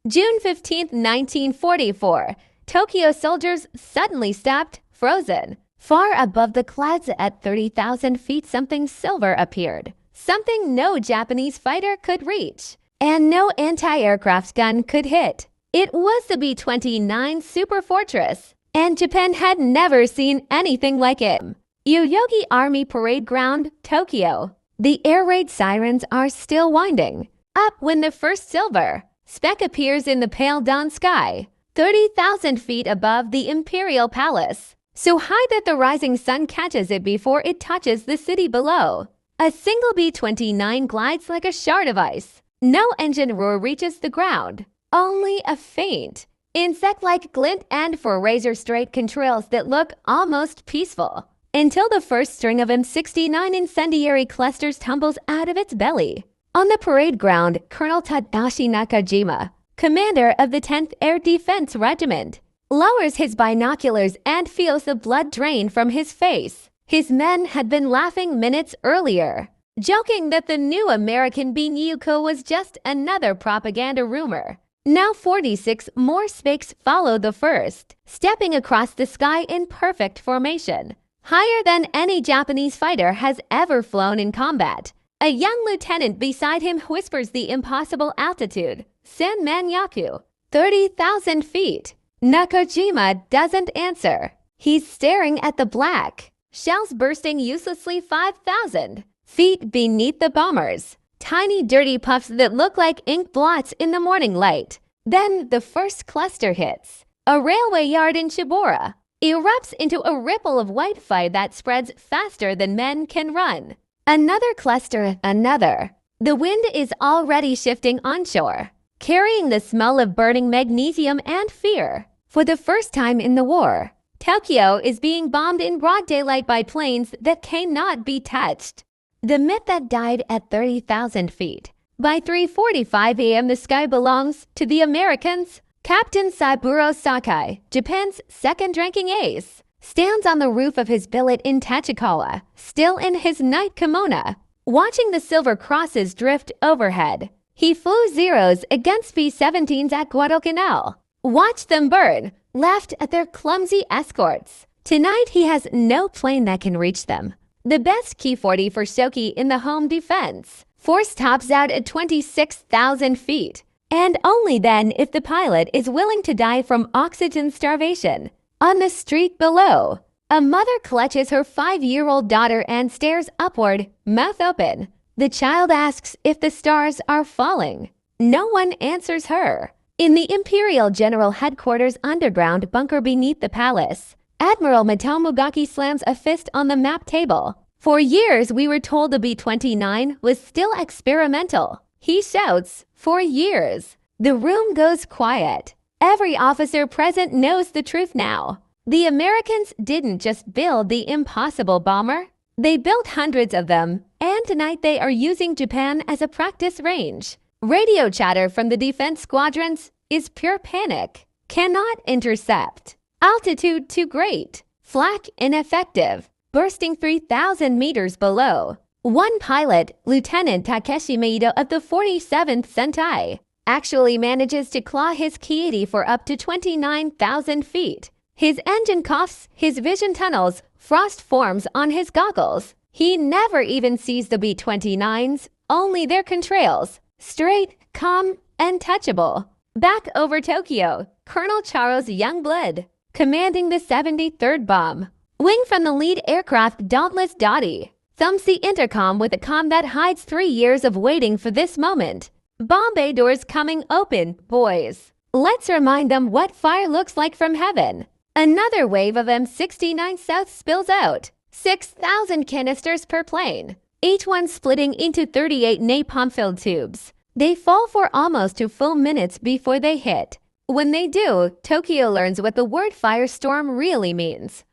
June 15, 1944, Tokyo soldiers suddenly stopped, frozen. Far above the clouds at 30,000 feet, something silver appeared. Something no Japanese fighter could reach, and no anti-aircraft gun could hit. It was the B-29 Superfortress, and Japan had never seen anything like it. Yoyogi Army Parade Ground, Tokyo. The air raid sirens are still winding up when the first silver speck appears in the pale dawn sky, 30,000 feet above the Imperial Palace, so high that the rising sun catches it before it touches the city below. A single B-29 glides like a shard of ice. No engine roar reaches the ground, only a faint, insect-like glint and for razor-straight contrails that look almost peaceful, until the first string of M69 incendiary clusters tumbles out of its belly. On the parade ground, Colonel Tadashi Nakajima, commander of the 10th Air Defense Regiment, lowers his binoculars and feels the blood drain from his face. His men had been laughing minutes earlier, joking that the new American Binyuko was just another propaganda rumor. Now 46 more spakes follow the first, stepping across the sky in perfect formation, higher than any Japanese fighter has ever flown in combat. A young lieutenant beside him whispers the impossible altitude, Senmanyaku, 30,000 feet. Nakajima doesn't answer. He's staring at the black, shells bursting uselessly 5,000 feet beneath the bombers. Tiny dirty puffs that look like ink blots in the morning light. Then the first cluster hits. A railway yard in Shibora erupts into a ripple of white fire that spreads faster than men can run. Another cluster, another. The wind is already shifting onshore, carrying the smell of burning magnesium and fear. For the first time in the war, Tokyo is being bombed in broad daylight by planes that cannot be touched. The myth that died at 30,000 feet. By 3:45 a.m. the sky belongs to the Americans. Captain Saburo Sakai, Japan's second-ranking ace, stands on the roof of his billet in Tachikawa, still in his night kimono, watching the silver crosses drift overhead. He flew zeros against B-17s at Guadalcanal, watched them burn, laughed at their clumsy escorts. Tonight he has no plane that can reach them. The best Ki-40 for Shoki in the home defense force tops out at 26,000 feet, and only then if the pilot is willing to die from oxygen starvation. On the street below, a mother clutches her 5-year-old daughter and stares upward, mouth open. The child asks if the stars are falling. No one answers her. In the Imperial General Headquarters underground bunker beneath the palace, Admiral Matomogaki slams a fist on the map table. For years we were told the B-29 was still experimental. He shouts, for years. The room goes quiet. Every officer present knows the truth now. The Americans didn't just build the impossible bomber. They built hundreds of them, and tonight they are using Japan as a practice range. Radio chatter from the defense squadrons is pure panic. Cannot intercept. Altitude too great. Flak ineffective. Bursting 3,000 meters below. One pilot, Lieutenant Takeshi Meido of the 47th Sentai, actually manages to claw his Ki-80 for up to 29,000 feet. His engine coughs, his vision tunnels, frost forms on his goggles. He never even sees the B-29s, only their contrails. Straight, calm, untouchable. Back over Tokyo, Colonel Charles Youngblood, commanding the 73rd Bomb. Wing from the lead aircraft Dauntless Dottie, thumps the intercom with a comm that hides 3 years of waiting for this moment. Bomb bay doors coming open, boys. Let's remind them what fire looks like from heaven. Another wave of M69 South spills out. 6,000 canisters per plane, each one splitting into 38 napalm-filled tubes. They fall for almost 2 full minutes before they hit. When they do, Tokyo learns what the word firestorm really means.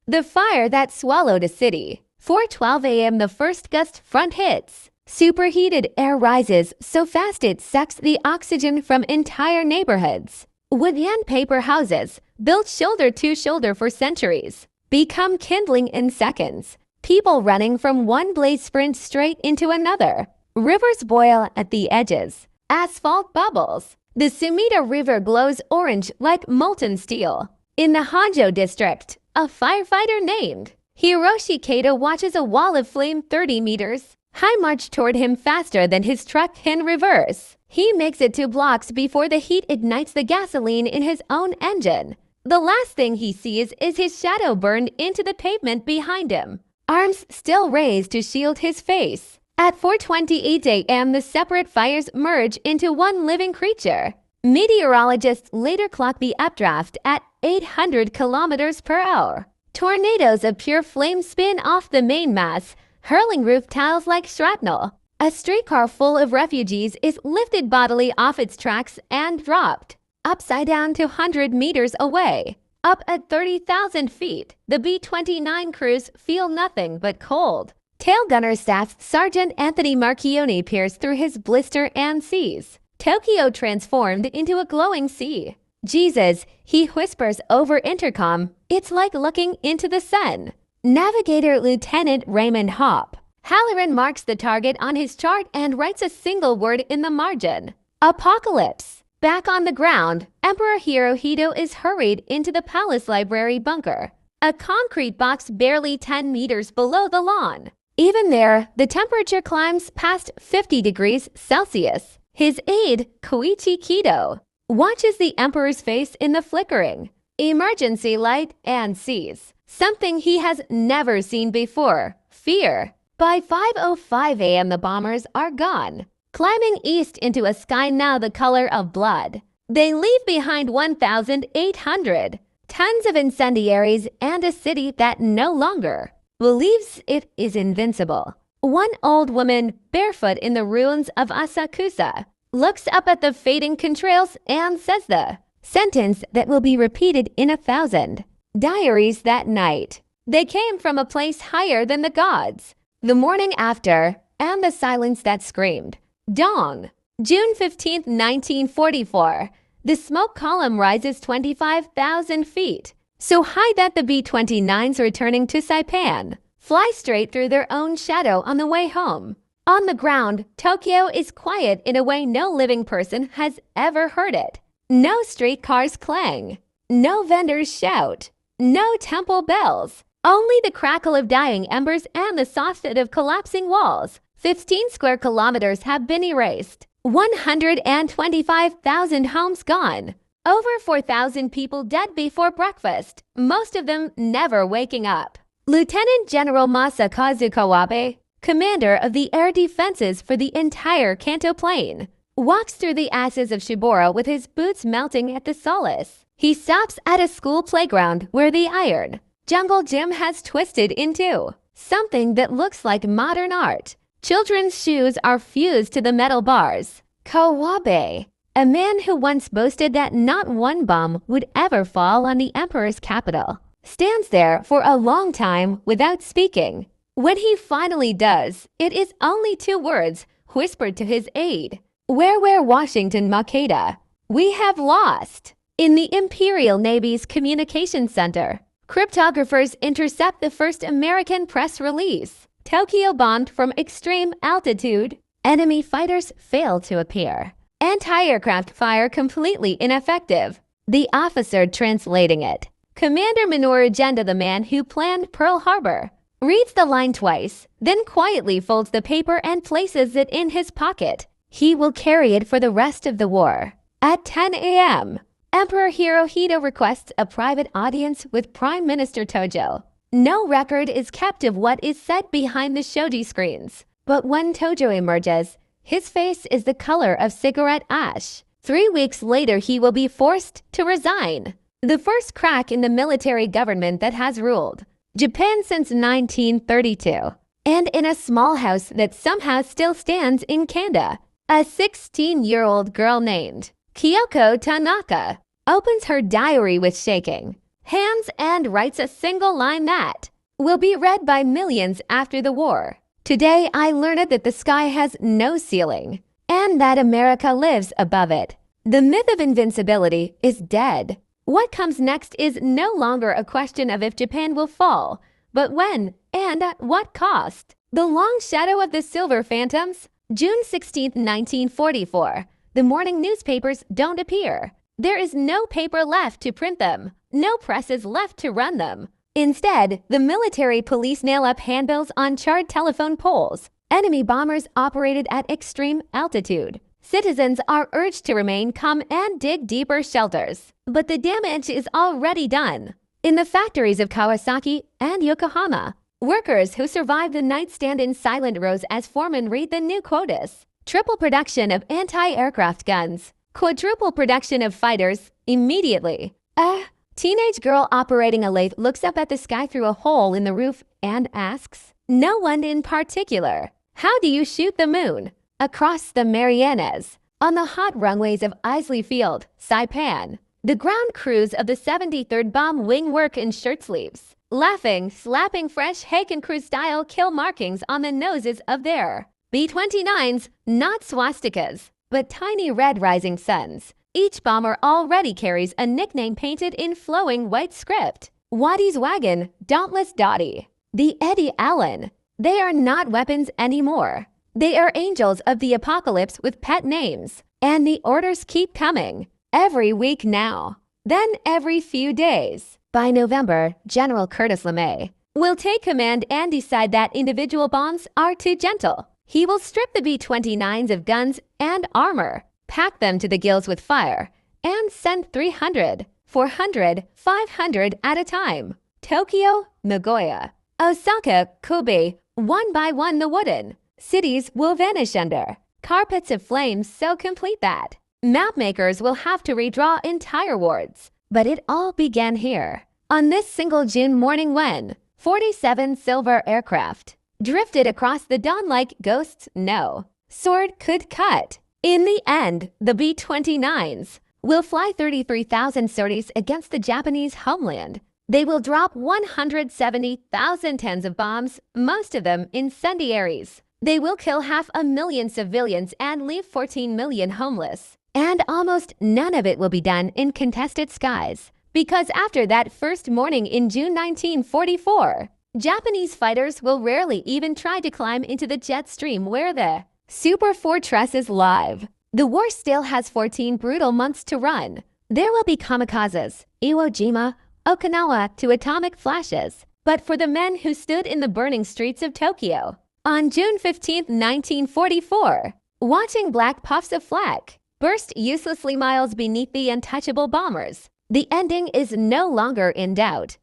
The fire that swallowed a city. 4:12 a.m. the first gust front hits. Superheated air rises so fast it sucks the oxygen from entire neighborhoods. Wooden paper houses, built shoulder to shoulder for centuries, become kindling in seconds. People running from one blaze sprint straight into another. Rivers boil at the edges. Asphalt bubbles. The Sumida River glows orange like molten steel. In the Hanjo district, a firefighter named Hiroshi Kato watches a wall of flame 30 meters high march toward him faster than his truck can reverse. He makes it 2 blocks before the heat ignites the gasoline in his own engine. The last thing he sees is his shadow burned into the pavement behind him, arms still raised to shield his face. At 4:28 a.m., the separate fires merge into one living creature. Meteorologists later clock the updraft at 800 kilometers per hour. Tornadoes of pure flame spin off the main mass, hurling roof tiles like shrapnel. A streetcar full of refugees is lifted bodily off its tracks and dropped upside down 200 meters away. Up at 30,000 feet, the B-29 crews feel nothing but cold. Tail Gunner Staff Sergeant Anthony Marchioni peers through his blister and sees Tokyo transformed into a glowing sea. Jesus, he whispers over intercom, it's like looking into the sun. Navigator Lieutenant Raymond Hopp. Halloran marks the target on his chart and writes a single word in the margin. Apocalypse. Back on the ground, Emperor Hirohito is hurried into the palace library bunker, a concrete box barely 10 meters below the lawn. Even there, the temperature climbs past 50 degrees Celsius. His aide, Koichi Kido, watches the emperor's face in the flickering emergency light and sees something he has never seen before: fear. By 5:05 a.m., the bombers are gone, climbing east into a sky now the color of blood. They leave behind 1,800 tons of incendiaries and a city that no longer believes it is invincible. One old woman, barefoot in the ruins of Asakusa, looks up at the fading contrails and says the sentence that will be repeated in 1,000 diaries that night. They came from a place higher than the gods. The morning after, and the silence that screamed. Dawn. June 15, 1944. The smoke column rises 25,000 feet, so high that the B-29s returning to Saipan fly straight through their own shadow on the way home. On the ground, Tokyo is quiet in a way no living person has ever heard it. No streetcars clang. No vendors shout. No temple bells. Only the crackle of dying embers and the soft thud of collapsing walls. 15 square kilometers have been erased. 125,000 homes gone. Over 4,000 people dead before breakfast, most of them never waking up. Lieutenant General Masakazu Kawabe, commander of the air defenses for the entire Kanto Plain, walks through the ashes of Shibora with his boots melting at the solace. He stops at a school playground where the iron jungle gym has twisted into something that looks like modern art. Children's shoes are fused to the metal bars. Kawabe, a man who once boasted that not one bomb would ever fall on the emperor's capital, stands there for a long time without speaking. When he finally does, it is only 2 words whispered to his aide. Where Washington Makeda? We have lost. In the Imperial Navy's Communications Center, cryptographers intercept the first American press release. Tokyo bombed from extreme altitude. Enemy fighters fail to appear. Anti-aircraft fire completely ineffective. The officer translating it, Commander Minoru Genda, the man who planned Pearl Harbor, reads the line twice, then quietly folds the paper and places it in his pocket. He will carry it for the rest of the war. At 10 a.m., Emperor Hirohito requests a private audience with Prime Minister Tojo. No record is kept of what is said behind the shoji screens. But when Tojo emerges, his face is the color of cigarette ash. 3 weeks later, he will be forced to resign. The first crack in the military government that has ruled Japan since 1932. And in a small house that somehow still stands in Kanda, a 16-year-old girl named Kyoko Tanaka opens her diary with shaking hands and writes a single line that will be read by millions after the war. Today, I learned that the sky has no ceiling and that America lives above it. The myth of invincibility is dead. What comes next is no longer a question of if Japan will fall, but when and at what cost. The Long Shadow of the Silver Phantoms, June 16, 1944. the morning newspapers don't appear. There is no paper left to print them, no presses left to run them. Instead, the military police nail up handbills on charred telephone poles. Enemy bombers operated at extreme altitude. Citizens are urged to remain calm and dig deeper shelters. But the damage is already done. In the factories of Kawasaki and Yokohama, workers who survived the night stand in silent rows as foremen read the new quotas. Triple production of anti-aircraft guns. Quadruple production of fighters immediately. A teenage girl operating a lathe looks up at the sky through a hole in the roof and asks, no one in particular, how do you shoot the moon? Across the Marianas, on the hot runways of Isley Field, Saipan, the ground crews of the 73rd Bomb Wing work in shirt sleeves, laughing, slapping fresh Haken Crew-style kill markings on the noses of their B-29s, not swastikas, but tiny red rising suns. Each bomber already carries a nickname painted in flowing white script. Waddy's Wagon, Dauntless Dottie. The Eddie Allen. They are not weapons anymore. They are angels of the apocalypse with pet names. And the orders keep coming. Every week now. Then every few days. By November, General Curtis LeMay will take command and decide that individual bombs are too gentle. He will strip the B-29s of guns and armor, pack them to the gills with fire, and send 300, 400, 500 at a time. Tokyo, Nagoya, Osaka, Kobe, one by one the wooden cities will vanish under carpets of flames so complete that mapmakers will have to redraw entire wards. But it all began here, on this single June morning when 47 silver aircraft drifted across the dawn like ghosts no sword could cut. In the end, the B-29s will fly 33,000 sorties against the Japanese homeland. They will drop 170,000 tons of bombs, most of them incendiaries. They will kill 500,000 civilians and leave 14 million homeless. And almost none of it will be done in contested skies. Because after that first morning in June 1944, Japanese fighters will rarely even try to climb into the jet stream where the Superfortresses live. The war still has 14 brutal months to run. There will be kamikazes, Iwo Jima, Okinawa to atomic flashes. But for the men who stood in the burning streets of Tokyo on June 15, 1944, watching black puffs of flak burst uselessly miles beneath the untouchable bombers, the ending is no longer in doubt.